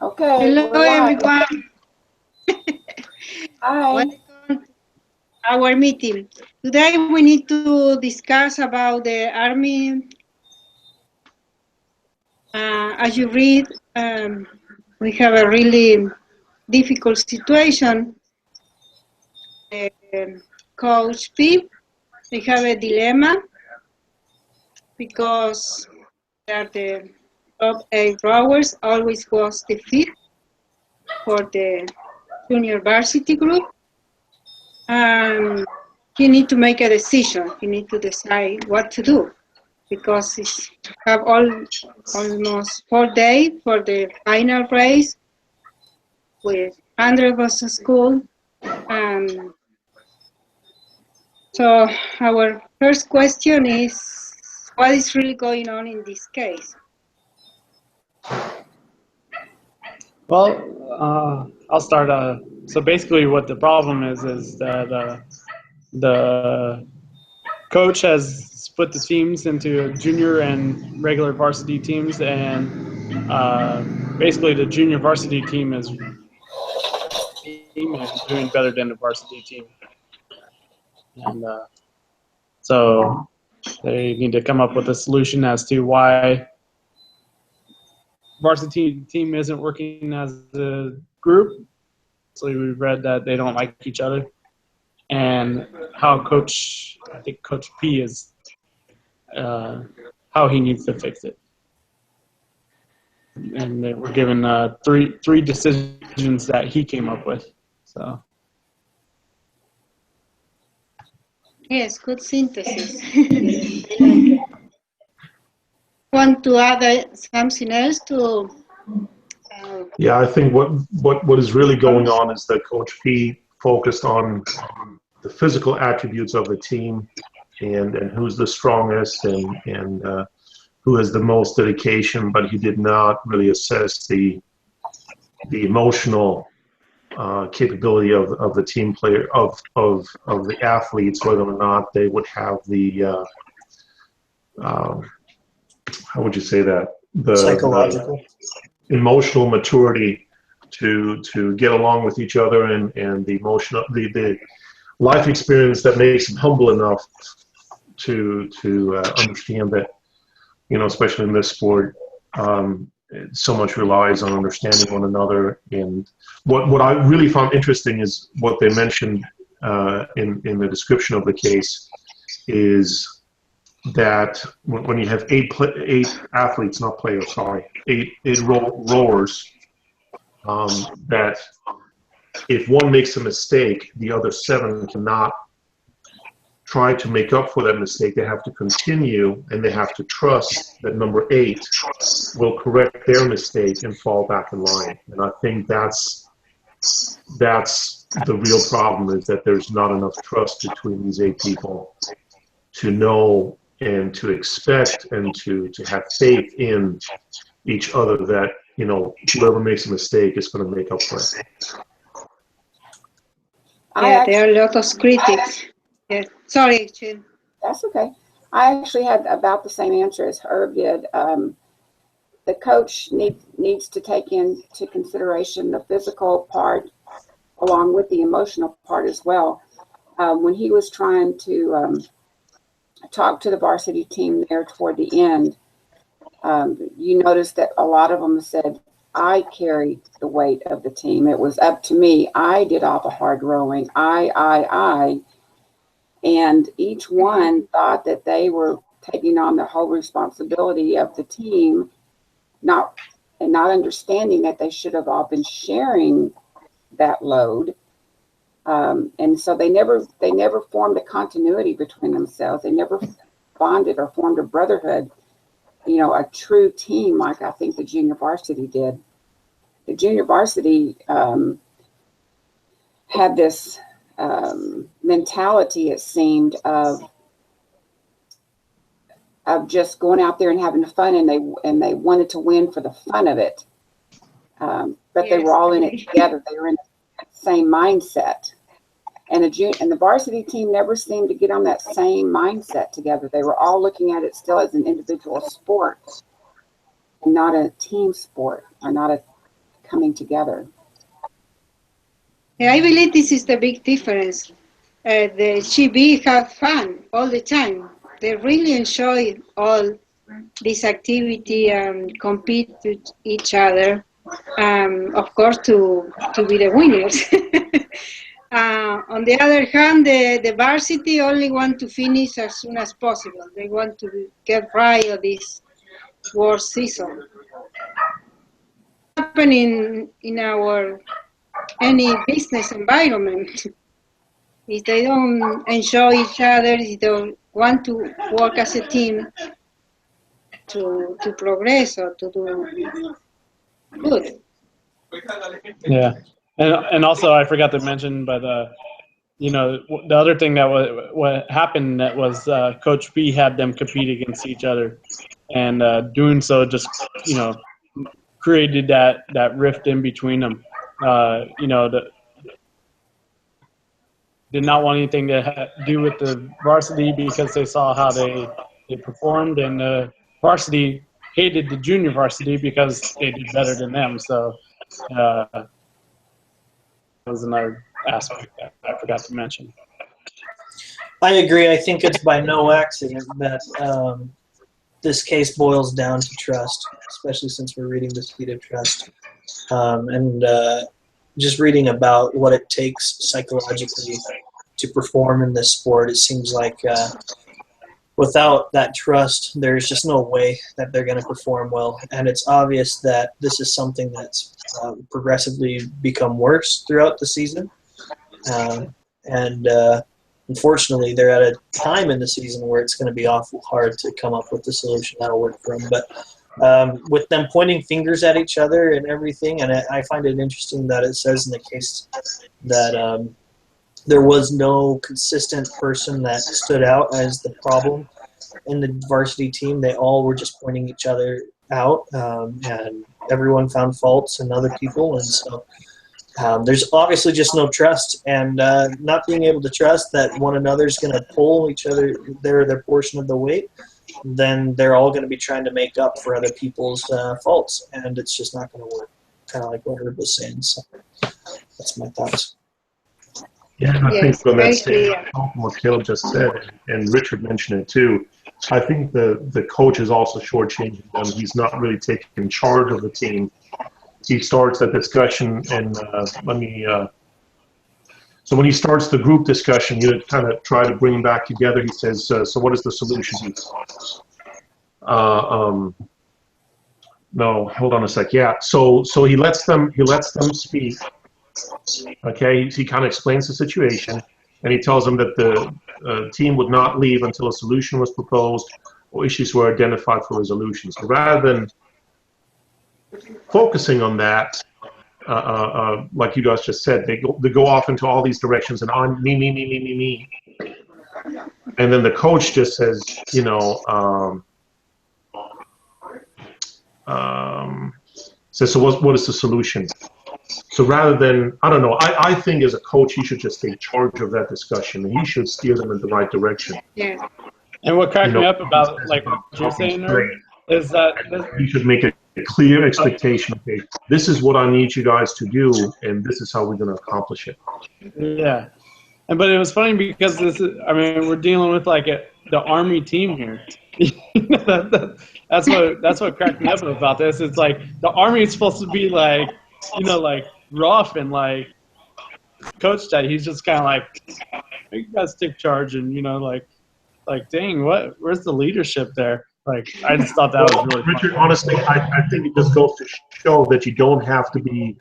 Okay, Hello, we're live. everyone. Hi. Welcome to our meeting. Today we need to discuss about the Army. As you read, we have a really difficult situation. Coach P, we have a dilemma because they are the top 8 rowers, always was the fit for the junior varsity group. He need to make a decision. He need to decide what to do because he have almost 4 days for the final race with 100 of the school. So our first question is, what is really going on in this case? Well, I'll start. So basically, what the problem is that the coach has split the teams into junior and regular varsity teams, and basically the junior varsity team is doing better than the varsity team, and so they need to come up with a solution as to why varsity team isn't working as a group. So we read that they don't like each other, and how I think Coach P is, how he needs to fix it. And they were given three decisions that he came up with. So. Yes, good synthesis. I like it. Want to add something else to? Yeah, I think what is really going on is that Coach P focused on the physical attributes of the team and who's the strongest and who has the most dedication, but he did not really assess the emotional capability of the team player of the athletes, whether or not they would have the how would you say that, the psychological emotional maturity to get along with each other and the emotional the life experience that makes them humble enough to understand that, you know, especially in this sport, so much relies on understanding one another. And what I really found interesting is what they mentioned in the description of the case is that when you have eight athletes, not players, sorry, eight rowers, that if one makes a mistake, the other 7 cannot try to make up for that mistake. They have to continue, and they have to trust that number 8 will correct their mistake and fall back in line. And I think that's the real problem, is that there's not enough trust between these 8 people to know and to expect and to have faith in each other that, you know, whoever makes a mistake is going to make up for it. Yeah, there are a lot of critics. Yeah. Sorry, Jim. That's okay. I actually had about the same answer as Herb did. The coach needs to take into consideration the physical part along with the emotional part as well. When he was trying to talk to the varsity team there toward the end, you noticed that a lot of them said, I carried the weight of the team. It was up to me. I did all the hard rowing. I. And each one thought that they were taking on the whole responsibility of the team, not understanding that they should have all been sharing that load. And so they never formed a continuity between themselves. They never bonded or formed a brotherhood, you know, a true team like I think the junior varsity did. The junior varsity had this mentality, it seemed, of just going out there and having fun, and they wanted to win for the fun of it. But yes, they were all in it together. They were in the same mindset. And the varsity team never seemed to get on that same mindset together. They were all looking at it still as an individual sport, and not a team sport, or not a coming together. Yeah, I believe this is the big difference. The GB have fun all the time. They really enjoy all this activity and compete with each other. Of course, to be the winners. On the other hand, the varsity only want to finish as soon as possible. They want to get right of this worst season. Happening in our any business environment. If they don't enjoy each other, if they don't want to work as a team to progress or to do good. Yeah, and also I forgot to mention, but you know, the other thing that what happened that was Coach B had them compete against each other, and doing so just created that rift in between them. Did not want anything to do with the varsity because they saw how they performed, and the varsity hated the junior varsity because they did better than them. So that was another aspect that I forgot to mention. I agree. I think it's by no accident that this case boils down to trust, especially since we're reading The Speed of Trust. And just reading about what it takes psychologically to perform in this sport, it seems like without that trust, there's just no way that they're going to perform well. And it's obvious that this is something that's progressively become worse throughout the season. Unfortunately, they're at a time in the season where it's going to be awful hard to come up with a solution that'll work for them. But with them pointing fingers at each other and everything, and I find it interesting that it says in the case that there was no consistent person that stood out as the problem in the varsity team. They all were just pointing each other out, and everyone found faults in other people. And so there's obviously just no trust, and not being able to trust that one another is going to pull each other their portion of the weight, then they're all going to be trying to make up for other people's faults, and it's just not going to work, kind of like what Herb was saying. So that's my thoughts. Yeah, I Yes, think from very that standpoint, clear. from what Caleb just said, and Richard mentioned it too, I think the coach is also shortchanging them. He's not really taking charge of the team. He starts a discussion, and so when he starts the group discussion, you kind of try to bring them back together. He says, so what is the solution? No, hold on a sec. Yeah, so he lets them speak. Okay, he kind of explains the situation, and he tells them that the team would not leave until a solution was proposed or issues were identified for resolution. So rather than focusing on that, like you guys just said, they go off into all these directions, and on me, and then the coach just says, says, so what is the solution? So rather than, I don't know, I think as a coach, he should just take charge of that discussion, and he should steer them in the right direction. Yeah. And what cracked me up about like what you're saying there is that he should make a clear expectation. Okay, this is what I need you guys to do, and this is how we're going to accomplish it. Yeah, but it was funny because this is, I mean, we're dealing with like the Army team here. That's what cracked me up about this. It's like the Army is supposed to be like, like rough and like coach that. He's just kind of like, you guys take charge, and like dang, where's the leadership there? Like, I just thought that was really Richard, funny. honestly, I think it just goes to show that you don't have to be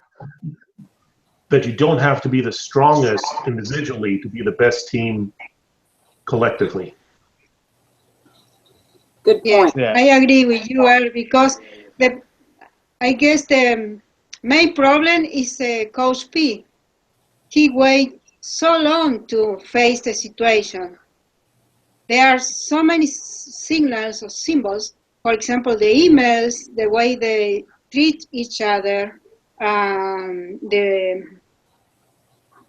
the strongest individually to be the best team collectively. Good point. Yeah. I agree with you, Earl, because I guess the main problem is Coach P. He waited so long to face the situation. There are so many signals or symbols. For example, the emails, the way they treat each other, the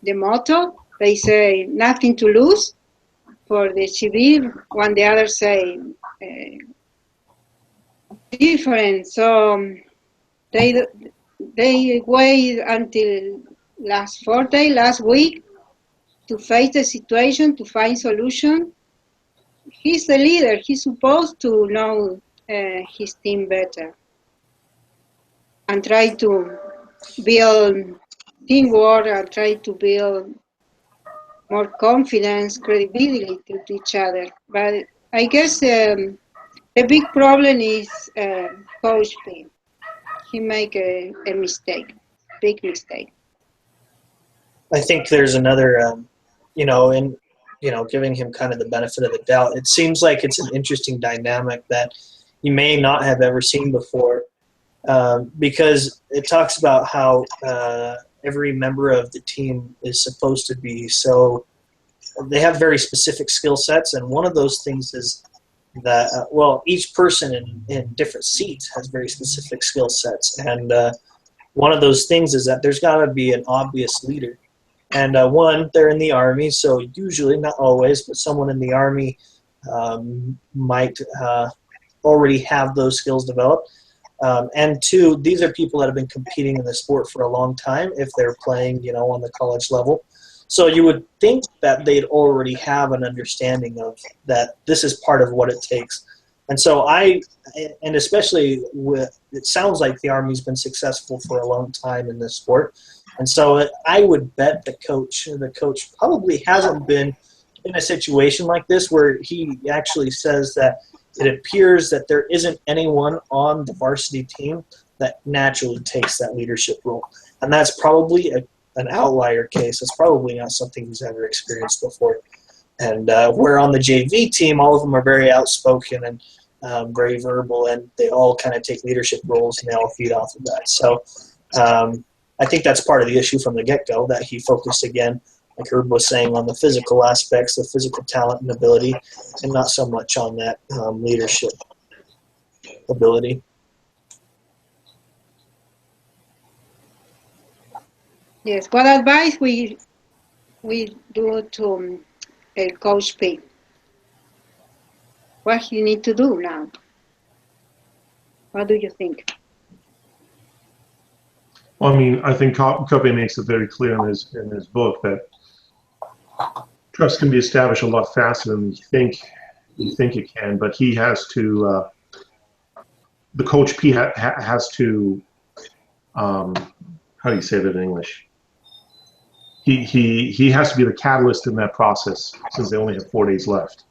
motto, they say nothing to lose for the civil, when the others say different. So they wait until last week, to face the situation, to find solution. He's the leader. He's supposed to know his team better and try to build teamwork and try to build more confidence, credibility to each other. But I guess the big problem is Coach P. He make a mistake, big mistake. I think there's another, giving him kind of the benefit of the doubt. It seems like it's an interesting dynamic that you may not have ever seen before, because it talks about how every member of the team is supposed to be they have very specific skill sets, and one of those things is that, each person in different seats has very specific skill sets, and one of those things is that there's got to be an obvious leader. And they're in the Army, so usually, not always, but someone in the Army might already have those skills developed. And two, these are people that have been competing in the sport for a long time if they're playing, on the college level. So you would think that they'd already have an understanding of that this is part of what it takes. And so especially it sounds like the Army's been successful for a long time in this sport. And so I would bet the coach probably hasn't been in a situation like this where he actually says that it appears that there isn't anyone on the varsity team that naturally takes that leadership role. And that's probably an outlier case. It's probably not something he's ever experienced before. And where on the JV team, all of them are very outspoken and very verbal, and they all kind of take leadership roles, and they all feed off of that. So I think that's part of the issue from the get-go, that he focused again, like Herb was saying, on the physical aspects, the physical talent and ability, and not so much on that leadership ability. Yes. What advice we do to Coach P? What he need to do now? What do you think? Well, I mean, I think Covey makes it very clear in his book that trust can be established a lot faster than you think it can. But he has to, the Coach P has to, how do you say that in English? He has to be the catalyst in that process, since they only have 4 days left.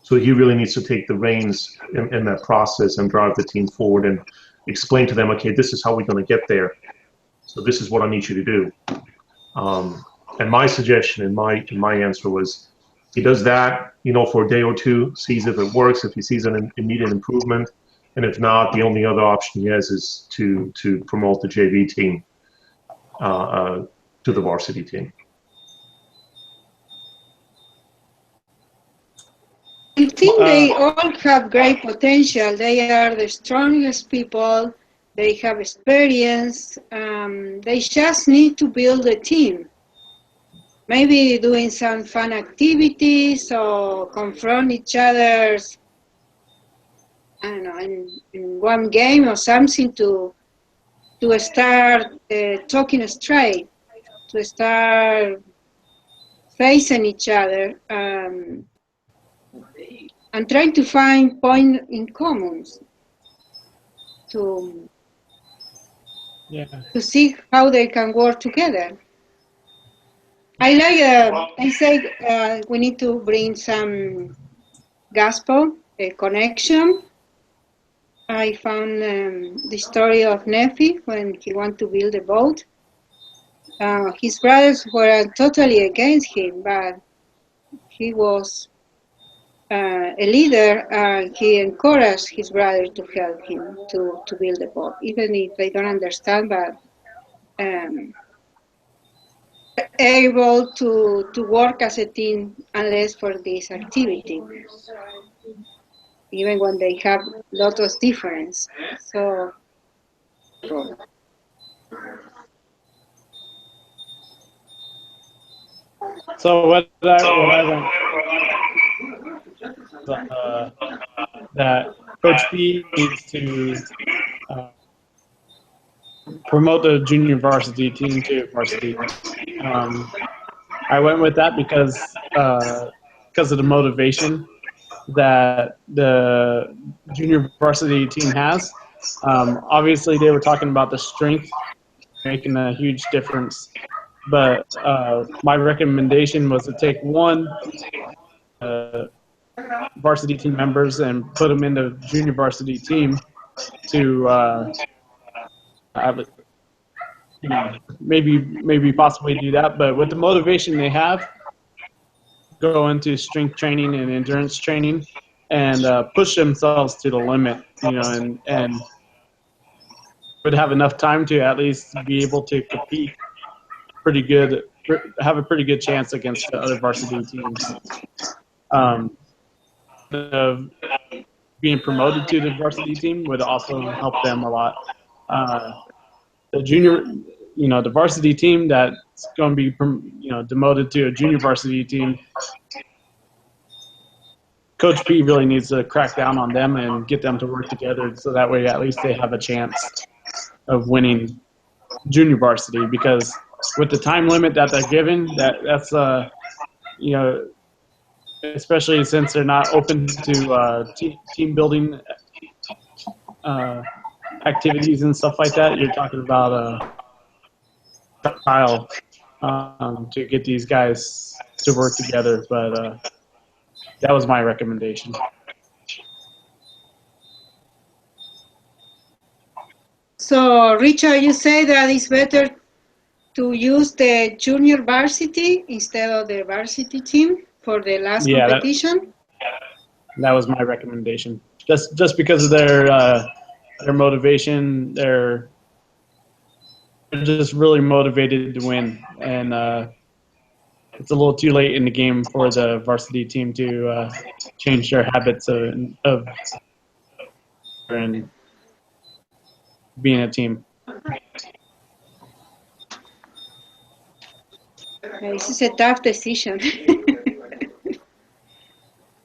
So he really needs to take the reins in that process and drive the team forward and explain to them, okay, this is how we're going to get there. So this is what I need you to do. And my suggestion and my answer was, he does that, for a day or two, sees if it works, if he sees an immediate improvement, and if not, the only other option he has is to promote the JV team to the varsity team. I think they all have great potential. They are the strongest people. They have experience. They just need to build a team. Maybe doing some fun activities or confront each other's, I don't know, in one game or something to start talking straight, to start facing each other. And trying to find points in common to see how they can work together. I like, I say we need to bring some gospel, a connection. I found the story of Nephi when he wanted to build a boat. His brothers were totally against him, but he was a leader, he encouraged his brother to help him to build a boat, even if they don't understand, but able to work as a team unless for this activity, even when they have lots of difference. So what I learned that Coach P needs to promote the junior varsity team to varsity. I went with that because of the motivation that the junior varsity team has. Obviously, they were talking about the strength making a huge difference, but my recommendation was to take one varsity team members and put them in the junior varsity team to maybe possibly do that. But with the motivation they have, go into strength training and endurance training and push themselves to the limit, and would have enough time to at least be able to compete pretty good, have a pretty good chance against the other varsity teams. Being promoted to the varsity team would also help them a lot. The junior, the varsity team that's going to be, demoted to a junior varsity team, Coach P really needs to crack down on them and get them to work together so that way at least they have a chance of winning junior varsity, because with the time limit that they're given, that's especially since they're not open to team building activities and stuff like that, you're talking about a trial to get these guys to work together. But that was my recommendation. So, Richard, you say that it's better to use the junior varsity instead of the varsity team for the last competition? That was my recommendation. Just because of their motivation, they're just really motivated to win, and it's a little too late in the game for the varsity team to change their habits of and being a team. This is a tough decision.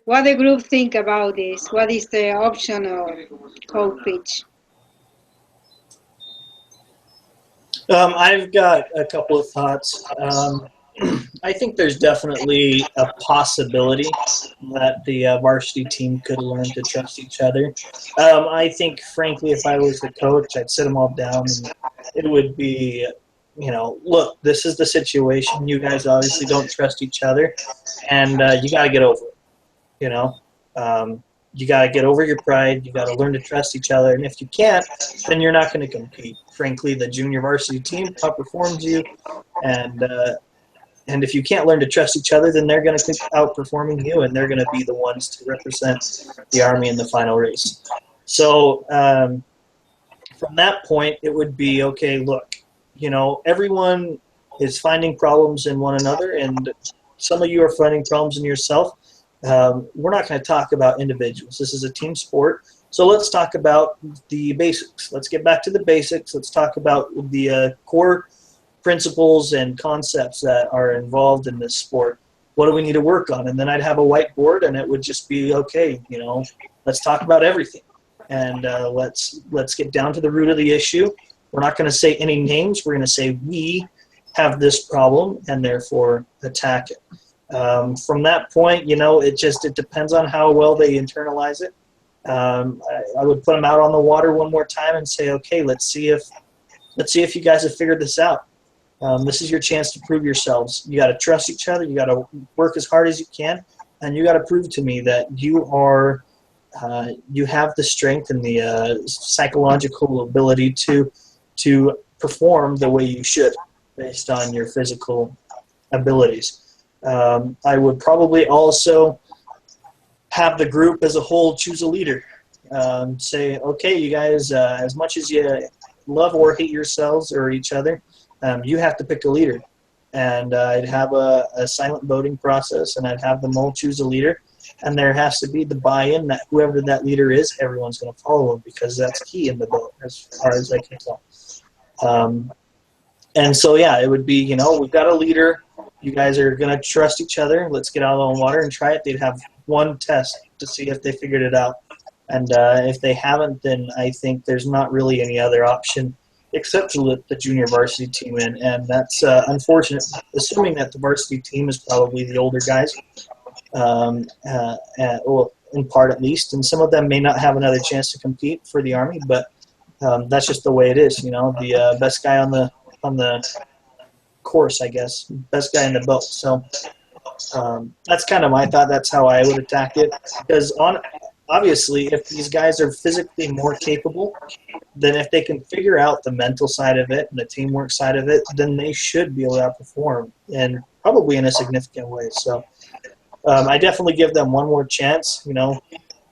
What the group think about this? What is the option of Coach Pitch? I've got a couple of thoughts. I think there's definitely a possibility that the varsity team could learn to trust each other. I think, frankly, if I was the coach, I'd sit them all down and it would be, look, this is the situation. You guys obviously don't trust each other, and you got to get over it. You got to get over your pride. You got to learn to trust each other. And if you can't, then you're not going to compete. Frankly, the junior varsity team outperforms you, and if you can't learn to trust each other, then they're going to keep outperforming you, and they're going to be the ones to represent the Army in the final race. So from that point, it would be, okay, look, everyone is finding problems in one another, and some of you are finding problems in yourself. We're not going to talk about individuals. This is a team sport. So let's talk about the basics. Let's get back to the basics. Let's talk about the core principles and concepts that are involved in this sport. What do we need to work on? And then I'd have a whiteboard, and it would just be, okay, let's talk about everything. And let's get down to the root of the issue. We're not going to say any names. We're going to say we have this problem and therefore attack it. From that point, it depends on how well they internalize it. I would put them out on the water one more time and say, okay, let's see if you guys have figured this out. This is your chance to prove yourselves. You got to trust each other. You got to work as hard as you can, and you got to prove to me that you have the strength and the psychological ability to perform the way you should, based on your physical abilities. I would probably also have the group as a whole choose a leader. Say, okay, you guys, as much as you love or hate yourselves or each other, you have to pick a leader. And I'd have a silent voting process, and I'd have them all choose a leader. And there has to be the buy-in that whoever that leader is, everyone's going to follow him, because that's key in the vote, as far as I can tell. And so, yeah, it would be, we've got a leader. You guys are going to trust each other. Let's get out on the water and try it. They'd have one test to see if they figured it out. And if they haven't, then I think there's not really any other option. except to let the junior varsity team in, and that's unfortunate. Assuming that the varsity team is probably the older guys, well, in part at least, and some of them may not have another chance to compete for the Army, but that's just the way it is. You know, the best guy on the course, I guess, best guy in the boat. So that's kind of my thought. That's how I would attack it, because obviously, if these guys are physically more capable, then if they can figure out the mental side of it and the teamwork side of it, then they should be able to outperform, and probably in a significant way. So I definitely give them one more chance. You know,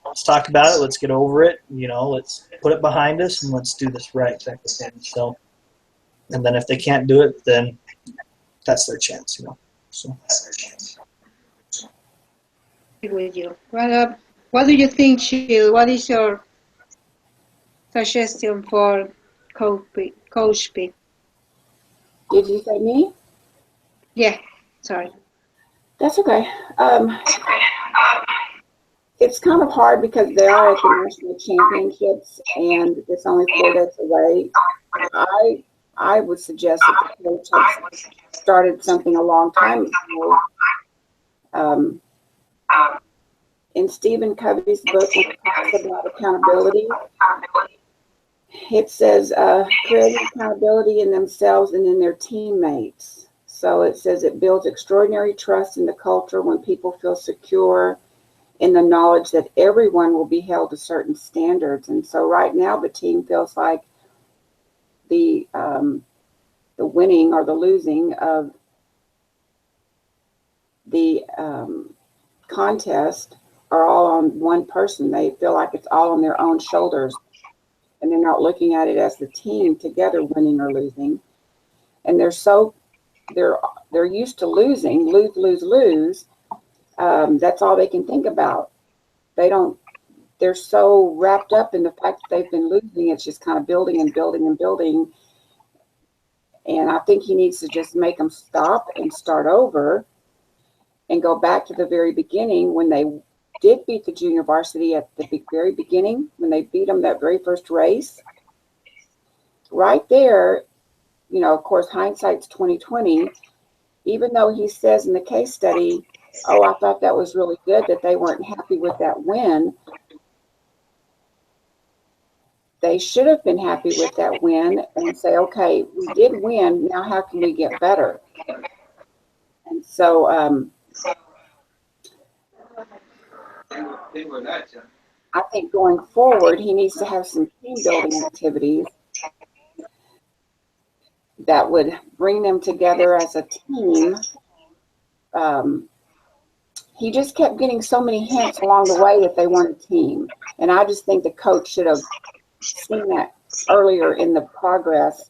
let's talk about it. Let's get over it. You know, let's put it behind us and let's do this right type of thing. So, and then if they can't do it, then that's their chance. You know, so. With you. Well, what do you think, Sheil? What is your suggestion for Coach P? Did you say me? Yeah, sorry. That's okay. It's kind of hard because they are at the national championships and it's only 4 days away. I would suggest that the coach has started something a long time ago. In Stephen Covey's book, when it talks about accountability, it says creating accountability in themselves and in their teammates. So it says it builds extraordinary trust in the culture when people feel secure in the knowledge that everyone will be held to certain standards. And so right now the team feels like the winning or the losing of the contest are all on one person. They feel like it's all on their own shoulders, and they're not looking at it as the team together winning or losing. And they're used to losing, lose. That's all they can think about. They're so wrapped up in the fact that they've been losing. It's just kind of building and building and building. And I think he needs to just make them stop and start over and go back to the very beginning when they did beat the junior varsity at the very beginning, when they beat them that very first race. Right there, you know, of course, hindsight's 2020. Even though he says in the case study, oh, I thought that was really good that they weren't happy with that win. They should have been happy with that win and say, okay, we did win. Now how can we get better? And so I think going forward, he needs to have some team building activities that would bring them together as a team. He just kept getting so many hints along the way that they weren't a team. And I just think the coach should have seen that earlier in the progress.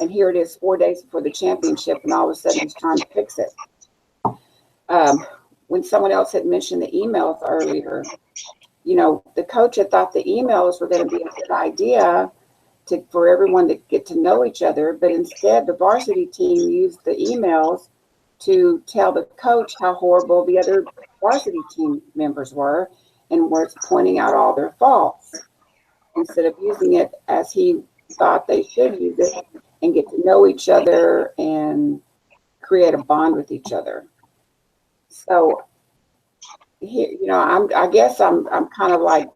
And here it is 4 days before the championship, and all of a sudden he's trying to fix it. When someone else had mentioned the emails earlier, you know, the coach had thought the emails were going to be a good idea for everyone to get to know each other, but instead the varsity team used the emails to tell the coach how horrible the other varsity team members were and was pointing out all their faults instead of using it as he thought they should use it and get to know each other and create a bond with each other. So here, you know, I guess I'm kind of like,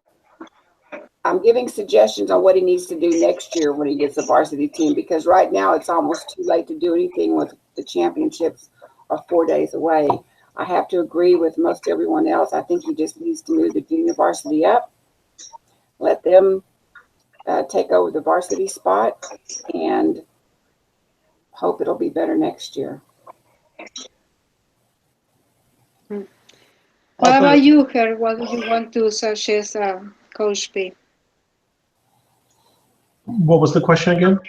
I'm giving suggestions on what he needs to do next year when he gets the varsity team, because right now it's almost too late to do anything with the championships are 4 days away. I have to agree with most everyone else. I think he just needs to move the junior varsity up, let them take over the varsity spot, and hope it'll be better next year. What about you, Her? What do you want to suggest, Coach P? What was the question again?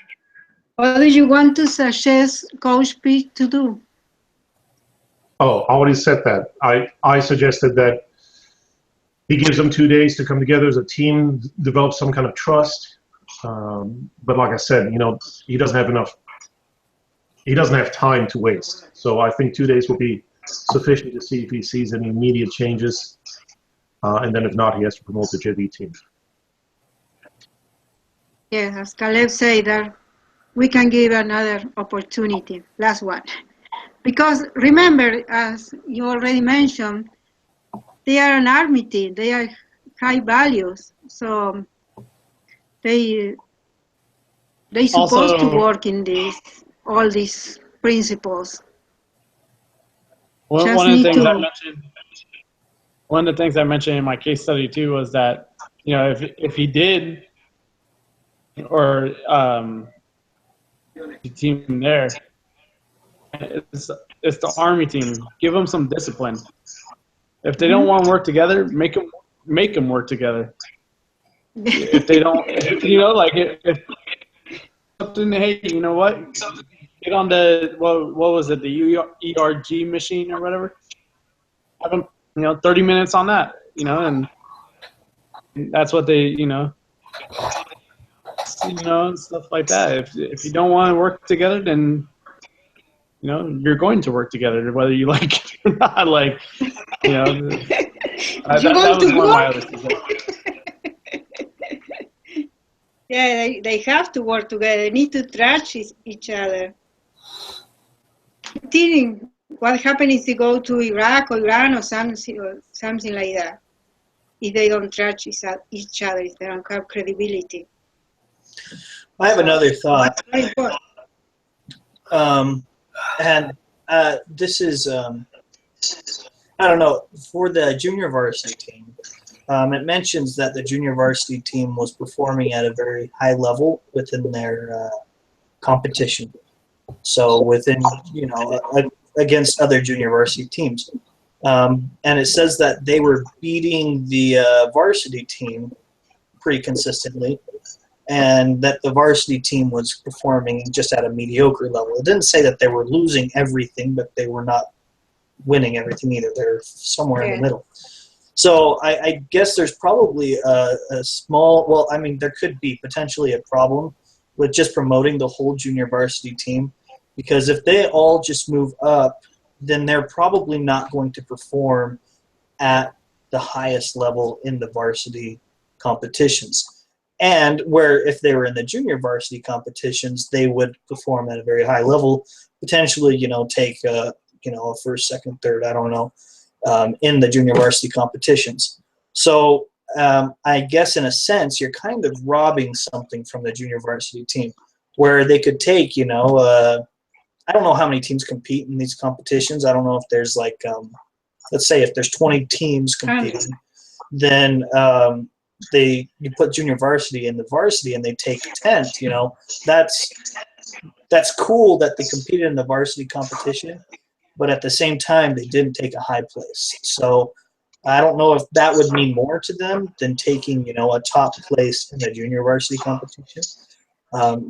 What do you want to suggest Coach P to do? Oh, I already said that. I suggested that he gives them 2 days to come together as a team, develop some kind of trust. But like I said, you know, he doesn't have time to waste. So I think 2 days will be sufficient to see if he sees any immediate changes. And then if not, he has to promote the JV team. Yeah, as Caleb said, we can give another opportunity. Last one. Because remember, as you already mentioned, they are an army team. They are high values. So they supposed to Also, work in all these principles. one, Just one of the need things I to, mentioned, one of the things I mentioned in my case study too was that, you know, if he did, or the team there, it's the Army team. Give them some discipline. If they don't want to work together, make them work together. If they don't, you know, like if something, hey, you know what? Get on the what was it, the ERG machine or whatever? Have them, 30 minutes on that, and that's what they, stuff like that. If you don't want to work together, then you're going to work together, whether you like it or not. Like, you that want was to one of my work? other suggestions. Yeah, they have to work together. They need to trust each other. Thinking what happens if they go to Iraq or Iran or something like that. If they don't trust each other, if they don't have credibility. I have another thought. That's very important. And this is, I don't know, for the junior varsity team, it mentions that the junior varsity team was performing at a very high level within their competition. So within, against other junior varsity teams. And it says that they were beating the varsity team pretty consistently, and that the varsity team was performing just at a mediocre level. It didn't say that they were losing everything, but they were not winning everything either. They're somewhere in the middle. So I guess there's probably a small, well, I mean, there could be potentially a problem with just promoting the whole junior varsity team, because if they all just move up, then they're probably not going to perform at the highest level in the varsity competitions. And where if they were in the junior varsity competitions, they would perform at a very high level, potentially, take a first, second, third, I don't know, in the junior varsity competitions. So I guess in a sense, you're kind of robbing something from the junior varsity team, where they could take, I don't know how many teams compete in these competitions. I don't know if there's like, let's say if there's 20 teams competing, then you put junior varsity in the varsity and they take 10th. That's cool that they competed in the varsity competition, but at the same time they didn't take a high place. So I don't know if that would mean more to them than taking a top place in the junior varsity competition.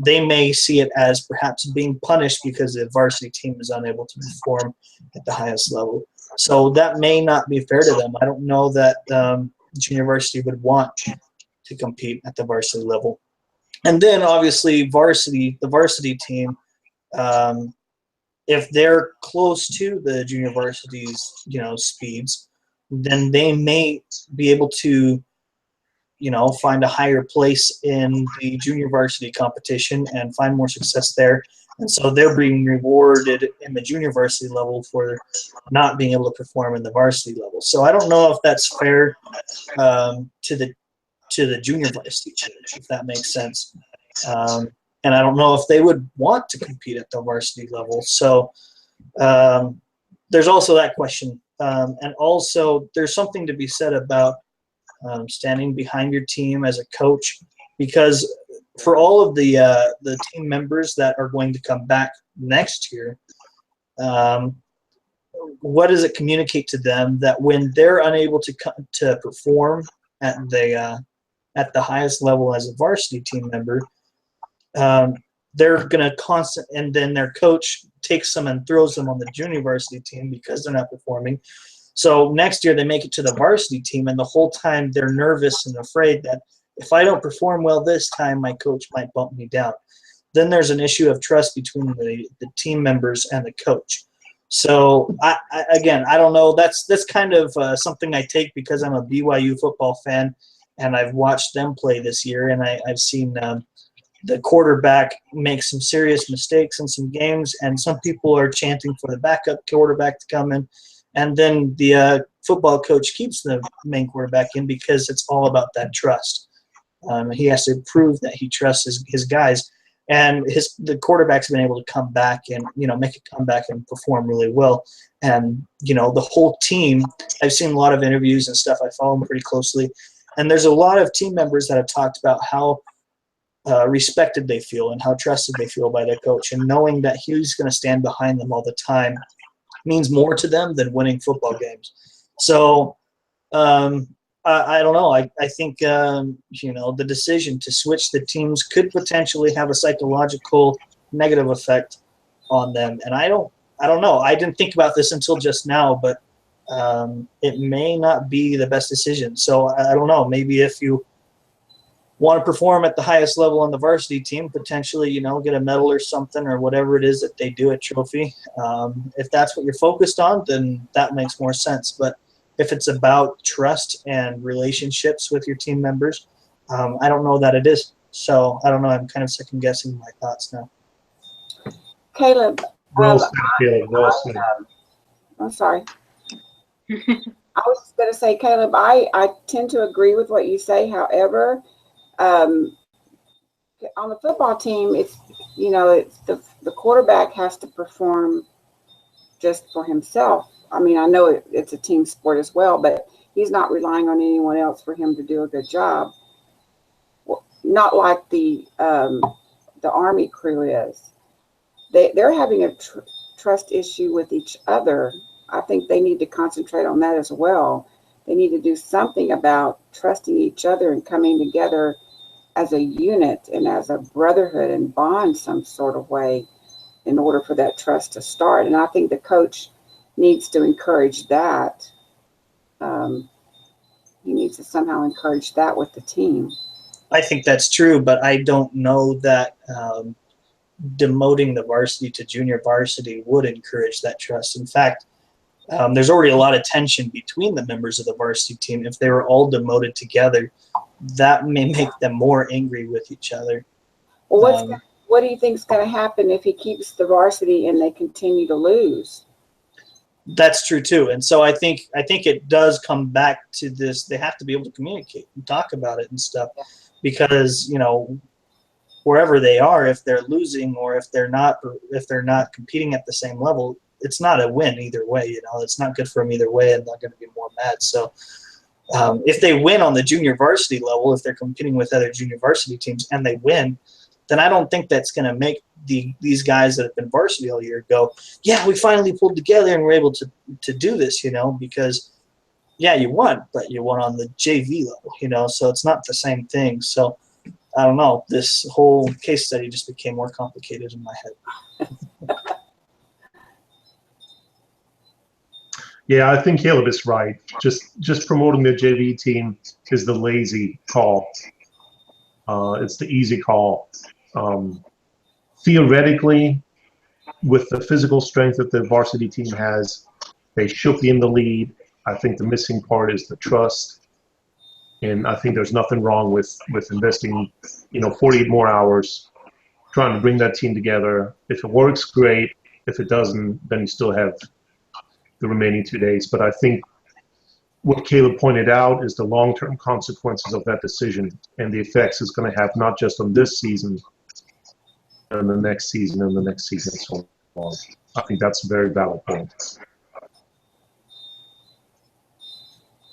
They may see it as perhaps being punished because the varsity team is unable to perform at the highest level. So that may not be fair to them. I don't know that junior varsity would want to compete at the varsity level. And then obviously the varsity team, if they're close to the junior varsity's, speeds, then they may be able to find a higher place in the junior varsity competition and find more success there. And so they're being rewarded in the junior varsity level for not being able to perform in the varsity level. So I don't know if that's fair to the junior varsity team, if that makes sense. And I don't know if they would want to compete at the varsity level. So there's also that question. And also there's something to be said about standing behind your team as a coach, because for all of the team members that are going to come back next year, what does it communicate to them that when they're unable to perform at the highest level as a varsity team member, they're going to and then their coach takes them and throws them on the junior varsity team because they're not performing. So next year they make it to the varsity team, and the whole time they're nervous and afraid that if I don't perform well this time, my coach might bump me down. Then there's an issue of trust between the team members and the coach. So I don't know. That's kind of something I take because I'm a BYU football fan, and I've watched them play this year, and I've seen the quarterback makes some serious mistakes in some games, and some people are chanting for the backup quarterback to come in, and then the football coach keeps the main quarterback in because it's all about that trust. He has to prove that he trusts his guys, and the quarterback's been able to come back and make a comeback and perform really well. And the whole team. I've seen a lot of interviews and stuff. I follow them pretty closely, and there's a lot of team members that have talked about how respected they feel and how trusted they feel by their coach, and knowing that he's going to stand behind them all the time means more to them than winning football games. So I don't know. I think the decision to switch the teams could potentially have a psychological negative effect on them, and I don't know. I didn't think about this until just now, but it may not be the best decision. So I don't know. Maybe if you want to perform at the highest level on the varsity team, potentially, get a medal or something or whatever it is that they do at Trophy. If that's what you're focused on, then that makes more sense. But if it's about trust and relationships with your team members, I don't know that it is. So I don't know. I'm kind of second guessing my thoughts now. Caleb. Well said, Caleb. Well said. I'm sorry. I was going to say, Caleb, I tend to agree with what you say. However, on the football team, it's the quarterback has to perform just for himself. I mean, I know it's a team sport as well, but he's not relying on anyone else for him to do a good job. Well, not like the Army crew is. They're having a trust issue with each other. I think they need to concentrate on that as well. They need to do something about trusting each other and coming together as a unit and as a brotherhood and bond some sort of way in order for that trust to start. And I think the coach needs to encourage that. He needs to somehow encourage that with the team. I think that's true, but I don't know that demoting the varsity to junior varsity would encourage that trust. In fact, there's already a lot of tension between the members of the varsity team. If they were all demoted together, that may make them more angry with each other. Well, what do you think is going to happen if he keeps the varsity and they continue to lose? That's true too. And so I think it does come back to this. They have to be able to communicate and talk about it and stuff, because wherever they are, if they're losing or if they're not competing at the same level, it's not a win either way. It's not good for them either way, and they're going to be more mad. So if they win on the junior varsity level, if they're competing with other junior varsity teams and they win, then I don't think that's going to make these guys that have been varsity all year go, yeah, we finally pulled together and we're able to do this, because, yeah, you won, but you won on the JV level, so it's not the same thing. So I don't know. This whole case study just became more complicated in my head. Yeah, I think Caleb is right. Just promoting the JV team is the lazy call. It's the easy call. Theoretically, with the physical strength that the varsity team has, they should be in the lead. I think the missing part is the trust. And I think there's nothing wrong with investing, 48 more hours trying to bring that team together. If it works, great. If it doesn't, then you still have the remaining 2 days. But I think what Caleb pointed out is the long-term consequences of that decision and the effects it's going to have not just on this season, and the next season, and the next season, and so on. I think that's a very valid point.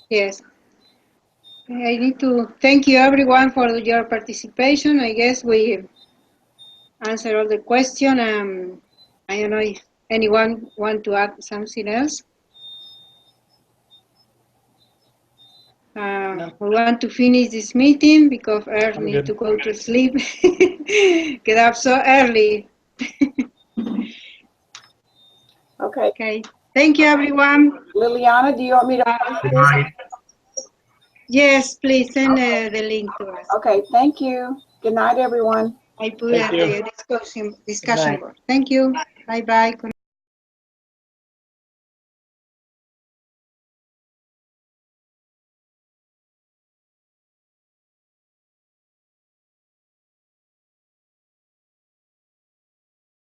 Yes. I need to thank you everyone for your participation. I guess we answered all the questions. I don't know if anyone want to add something else. We want to finish this meeting because Earl needs to go to sleep. Get up so early. Okay. Thank you, everyone. Liliana, do you want me to post Good this? night. Yes, please send the link to us. Okay, thank you. Good night, everyone. I put the discussion board. Thank you. Bye-bye.